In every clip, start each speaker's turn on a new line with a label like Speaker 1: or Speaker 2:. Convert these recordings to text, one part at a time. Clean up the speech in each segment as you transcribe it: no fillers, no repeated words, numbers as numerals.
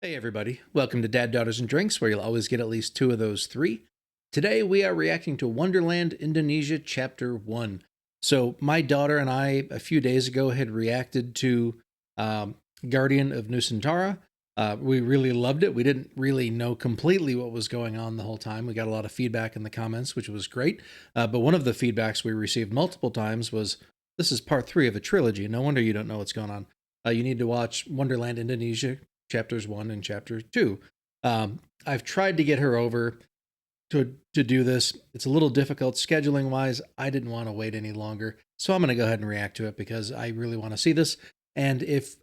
Speaker 1: Hey everybody, welcome to Dad, Daughters, and Drinks, where you'll always get at least two of those three. Today we are reacting to Wonderland Indonesia Chapter 1. So my daughter and I, a few days ago, had reacted to Guardian of Nusantara. We really loved it. We didn't really know completely what was going on the whole time. We got a lot of feedback in the comments, which was great. But one of the feedbacks we received multiple times was, this is part 3 of a trilogy. No wonder you don't know what's going on. You need to watch Wonderland Indonesia chapters 1 and chapter 2. I've tried to get her over to do this. It's a little difficult scheduling wise. I didn't want to wait any longer, so I'm going to go ahead and react to it because I really want to see this. And if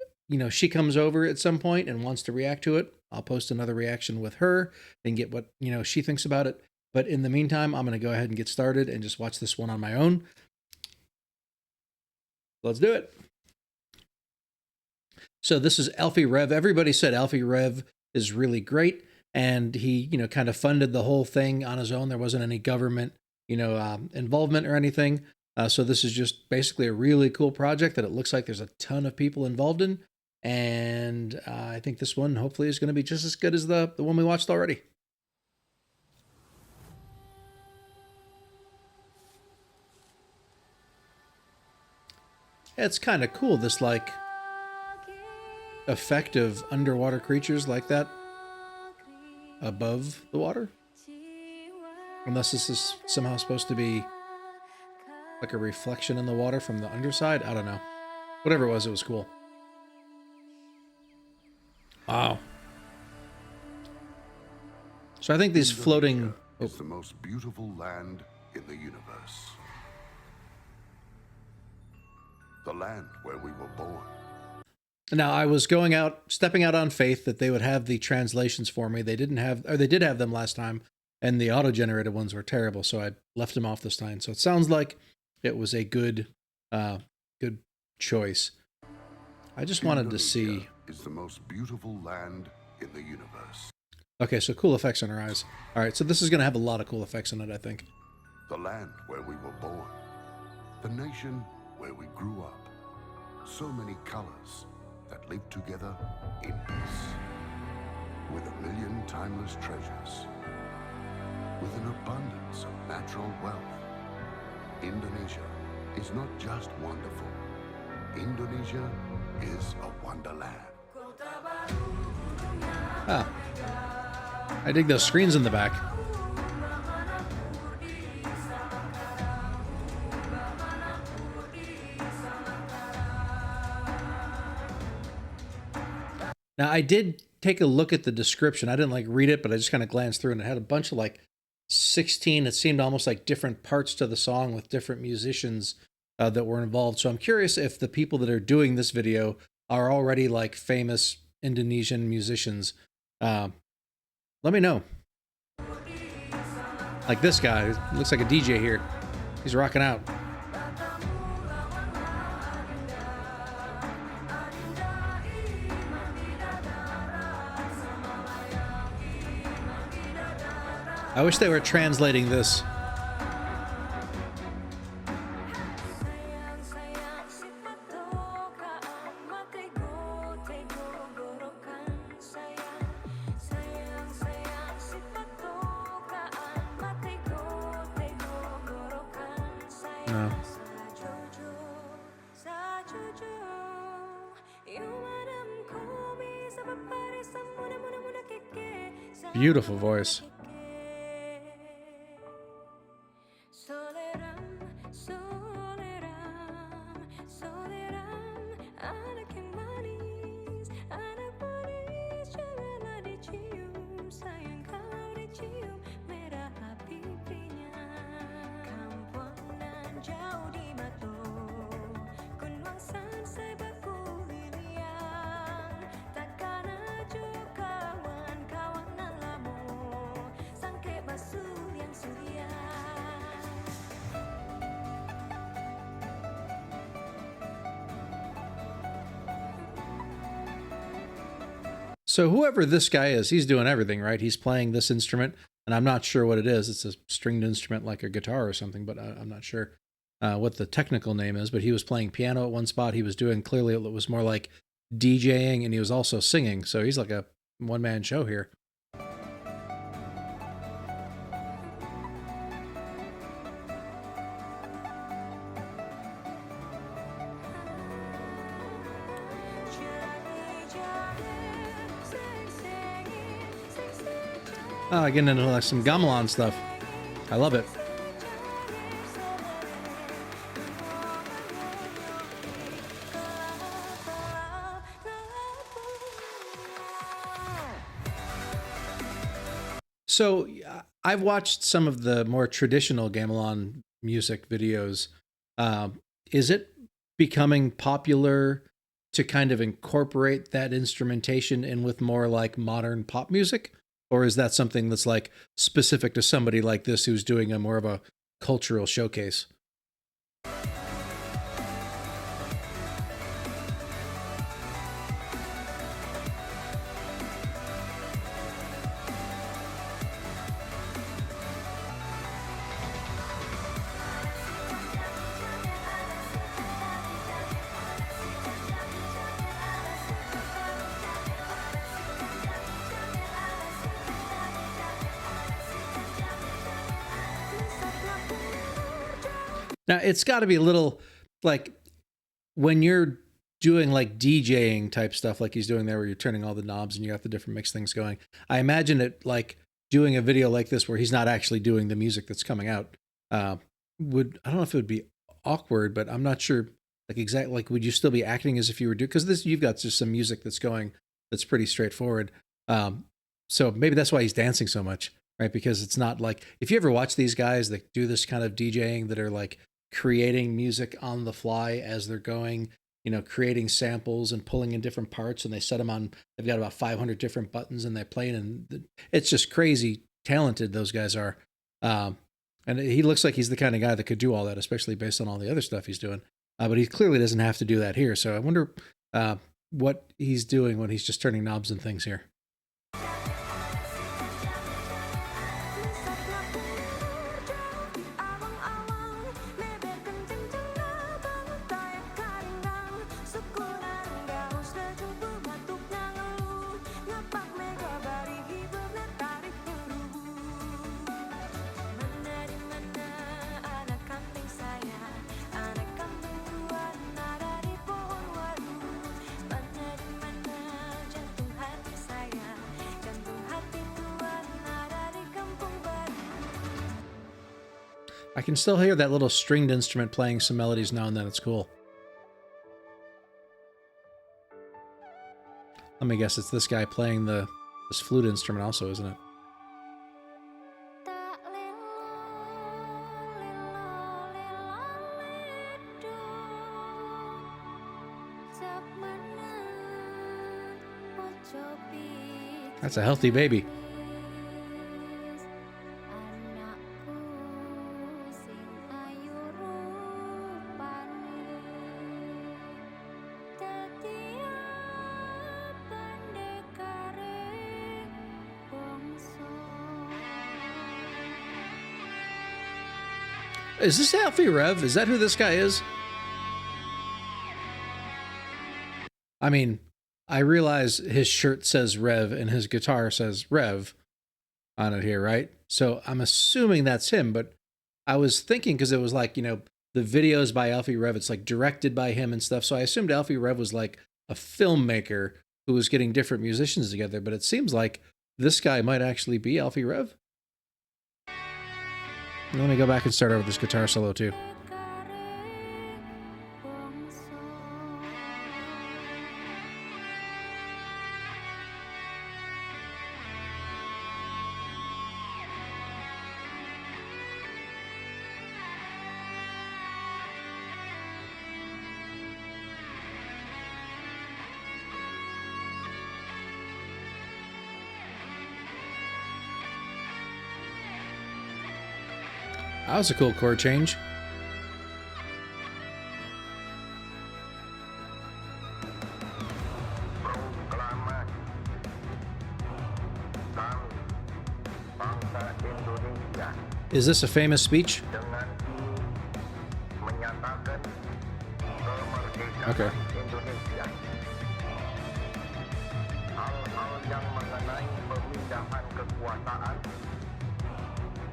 Speaker 1: she comes over at some point and wants to react to it, I'll post another reaction with her and get what she thinks about it. But in the meantime, I'm going to go ahead and get started and just watch this one on my own. Let's do it. So this is Alffy Rev. Everybody said Alffy Rev is really great, and he, kind of funded the whole thing on his own. There wasn't any government, involvement or anything. So this is just basically a really cool project that it looks like there's a ton of people involved in, and I think this one hopefully is going to be just as good as the one we watched already. It's kind of cool, this effect of underwater creatures like that above the water. Unless this is somehow supposed to be like a reflection in the water from the underside. I don't know. Whatever it was cool. Wow. So I think these floating...
Speaker 2: It's the most beautiful land in the universe. The land where we were born.
Speaker 1: Now, I was stepping out on faith that they would have the translations for me. They didn't have, or they did have them last time, and the auto-generated ones were terrible, so I left them off this time. So it sounds like it was a good choice. I just wanted to see...
Speaker 2: Is the most beautiful land in the universe.
Speaker 1: Okay, so cool effects on her eyes. All right, so this is going to have a lot of cool effects in it, I think.
Speaker 2: The land where we were born. The nation where we grew up. So many colors that live together in peace, with 1,000,000 timeless treasures, with an abundance of natural wealth. Indonesia is not just wonderful. Indonesia is a wonderland.
Speaker 1: Ah, I dig those screens in the back. Now, I did take a look at the description. I didn't read it, but I just kind of glanced through, and it had a bunch of 16, it seemed almost like different parts to the song with different musicians that were involved. So I'm curious if the people that are doing this video are already famous Indonesian musicians. Let me know. Like this guy, looks like a DJ here. He's rocking out. I wish they were translating this. No. Beautiful voice. So whoever this guy is, he's doing everything, right? He's playing this instrument, and I'm not sure what it is. It's a stringed instrument like a guitar or something, but I'm not sure what the technical name is. But he was playing piano at one spot. He was doing, clearly it was more like DJing, and he was also singing. So he's like a one-man show here. Oh, getting into like some gamelan stuff. I love it. So I've watched some of the more traditional gamelan music videos. Is it becoming popular to kind of incorporate that instrumentation in with more like modern pop music? Or is that something that's like specific to somebody like this who's doing a more of a cultural showcase? Now, it's got to be a little like when you're doing like DJing type stuff like he's doing there, where you're turning all the knobs and you got the different mix things going. I imagine it like doing a video like this where he's not actually doing the music that's coming out. I don't know if it would be awkward, but I'm not sure like exactly like would you still be acting as if you were doing, because this you've got just some music that's going that's pretty straightforward. So maybe that's why he's dancing so much, right? Because it's not like if you ever watch these guys that do this kind of DJing that are like creating music on the fly as they're going, you know, creating samples and pulling in different parts, and they set them on, they've got about 500 different buttons and they're playing, and it's just crazy talented those guys are. And he looks like he's the kind of guy that could do all that, especially based on all the other stuff he's doing. But he clearly doesn't have to do that here. So I wonder what he's doing when he's just turning knobs and things here. I can still hear that little stringed instrument playing some melodies now and then. It's cool. Let me guess, it's this guy playing this flute instrument also, isn't it? That's a healthy baby. Is this Alffy Rev? Is that who this guy is? I mean, I realize his shirt says Rev and his guitar says Rev on it here, right? So I'm assuming that's him, but I was thinking because it was like, you know, the videos by Alffy Rev, it's like directed by him and stuff. So I assumed Alffy Rev was like a filmmaker who was getting different musicians together, but it seems like this guy might actually be Alffy Rev. Let me go back and start over this guitar solo too. That was a cool chord change. Is this a famous speech? Okay.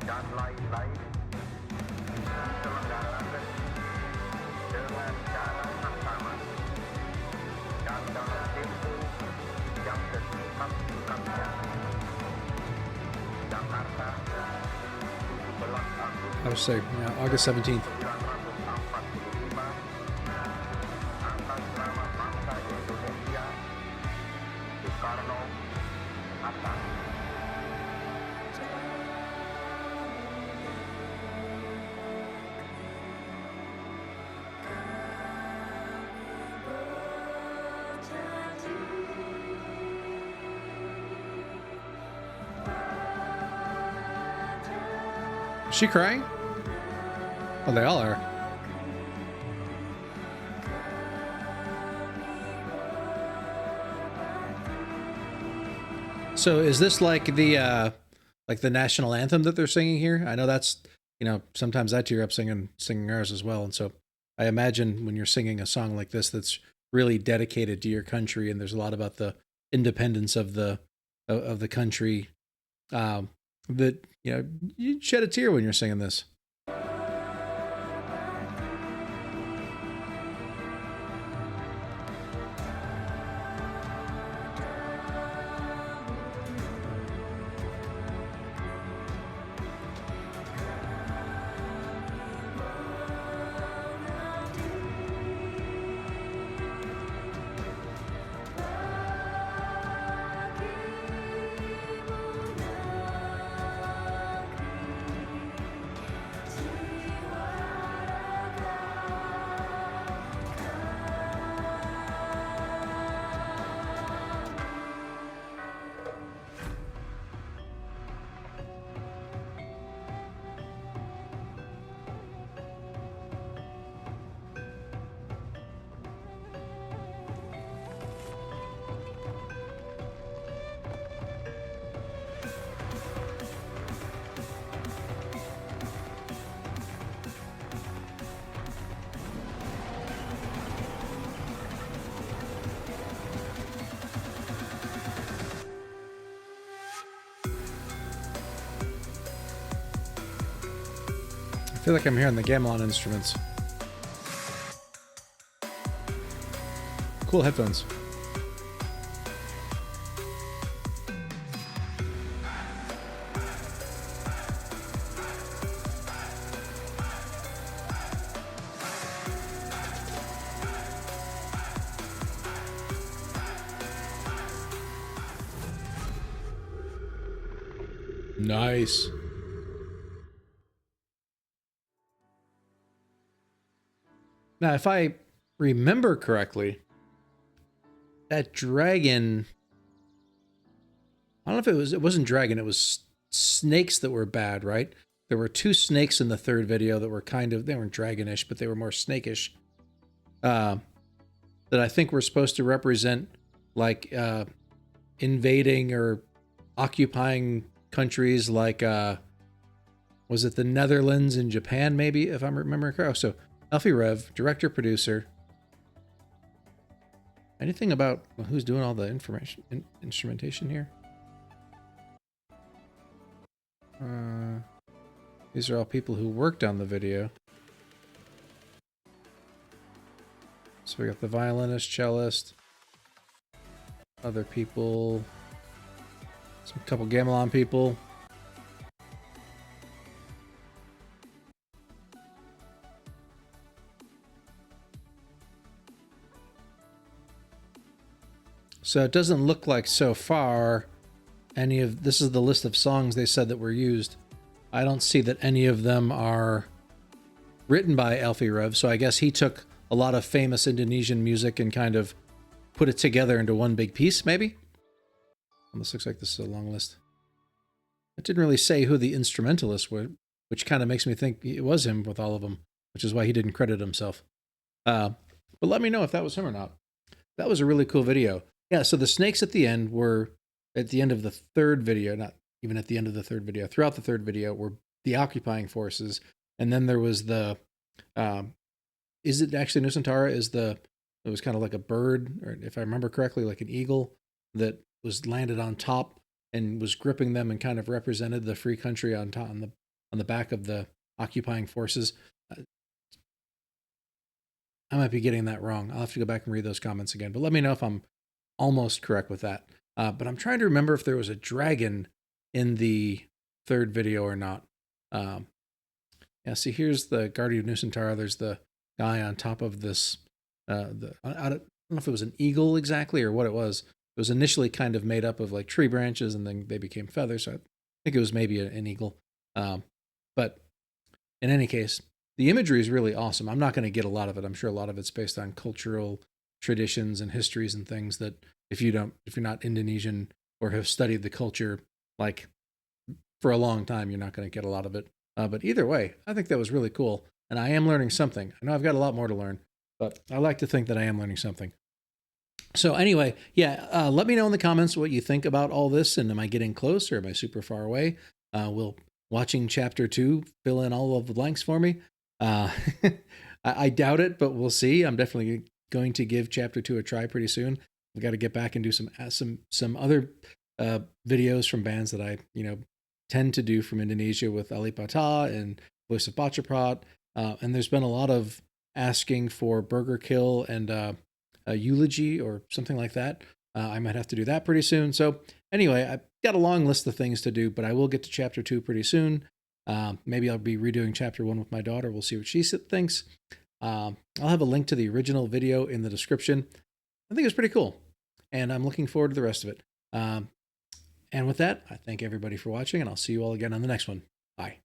Speaker 3: dan lain-lain diselenggarakan dengan cara yang sama dan dalam tempo yang sesingkat-singkatnya. Jakarta, 17 Agustus
Speaker 1: I would say, yeah, August 17th.
Speaker 3: 1945, atas nama bangsa Indonesia, Soekarno Hatta.
Speaker 1: Is she crying? Oh, they all are. So is this like the national anthem that they're singing here? I know that's, sometimes I tear up singing ours as well. And so I imagine when you're singing a song like this that's really dedicated to your country, and there's a lot about the independence of the country, that you shed a tear when you're singing this. I feel like I'm hearing the gamelan instruments. Cool headphones. Nice. Now, if I remember correctly, that dragon, I don't know if it wasn't dragon, it was snakes that were bad, right? There were two snakes in the third video that were they weren't dragonish, but they were more snakish. That I think were supposed to represent like invading or occupying countries like, was it the Netherlands and Japan, maybe, if I'm remembering correctly? Oh, so Alffy Rev, director, producer. Anything about who's doing all the instrumentation here? These are all people who worked on the video. So we got the violinist, cellist, other people, some couple gamelan people. So it doesn't look like so far this is the list of songs they said that were used. I don't see that any of them are written by Alffy Rev, so I guess he took a lot of famous Indonesian music and kind of put it together into one big piece, maybe? Well, this looks like this is a long list. It didn't really say who the instrumentalists were, which kind of makes me think it was him with all of them, which is why he didn't credit himself. But let me know if that was him or not. That was a really cool video. Yeah, so the snakes at the end were at the end of the third video, not even at the end of the third video, throughout the third video were the occupying forces. And then there was the, is it actually Nusantara it was kind of like a bird, or if I remember correctly, like an eagle that was landed on top and was gripping them and kind of represented the free country on top, on the back of the occupying forces. I might be getting that wrong. I'll have to go back and read those comments again, but let me know if I'm almost correct with that. But I'm trying to remember if there was a dragon in the third video or not. Yeah, see, here's the Guardian of Nusantara. There's the guy on top of this. I don't know if it was an eagle exactly or what it was. It was initially kind of made up of like tree branches, and then they became feathers. So I think it was maybe an eagle. But in any case, the imagery is really awesome. I'm not going to get a lot of it. I'm sure a lot of it's based on cultural traditions and histories and things that if you're not Indonesian or have studied the culture like for a long time, you're not going to get a lot of it. But either way, I think that was really cool. And I am learning something. I know I've got a lot more to learn, but I like to think that I am learning something. So anyway, yeah, let me know in the comments what you think about all this. And am I getting close or am I super far away? Will watching chapter 2 fill in all of the blanks for me? I doubt it, but we'll see. I'm definitely going to give chapter 2 a try pretty soon. I've got to get back and do some other videos from bands that I tend to do from Indonesia with Ali Patah and Voice of Bachaprat. And there's been a lot of asking for Burger Kill and a eulogy or something like that. I might have to do that pretty soon. So anyway, I've got a long list of things to do, but I will get to chapter 2 pretty soon. Maybe I'll be redoing chapter 1 with my daughter. We'll see what she thinks. I'll have a link to the original video in the description. I think it's pretty cool, and I'm looking forward to the rest of it. And with that, I thank everybody for watching, and I'll see you all again on the next one. Bye.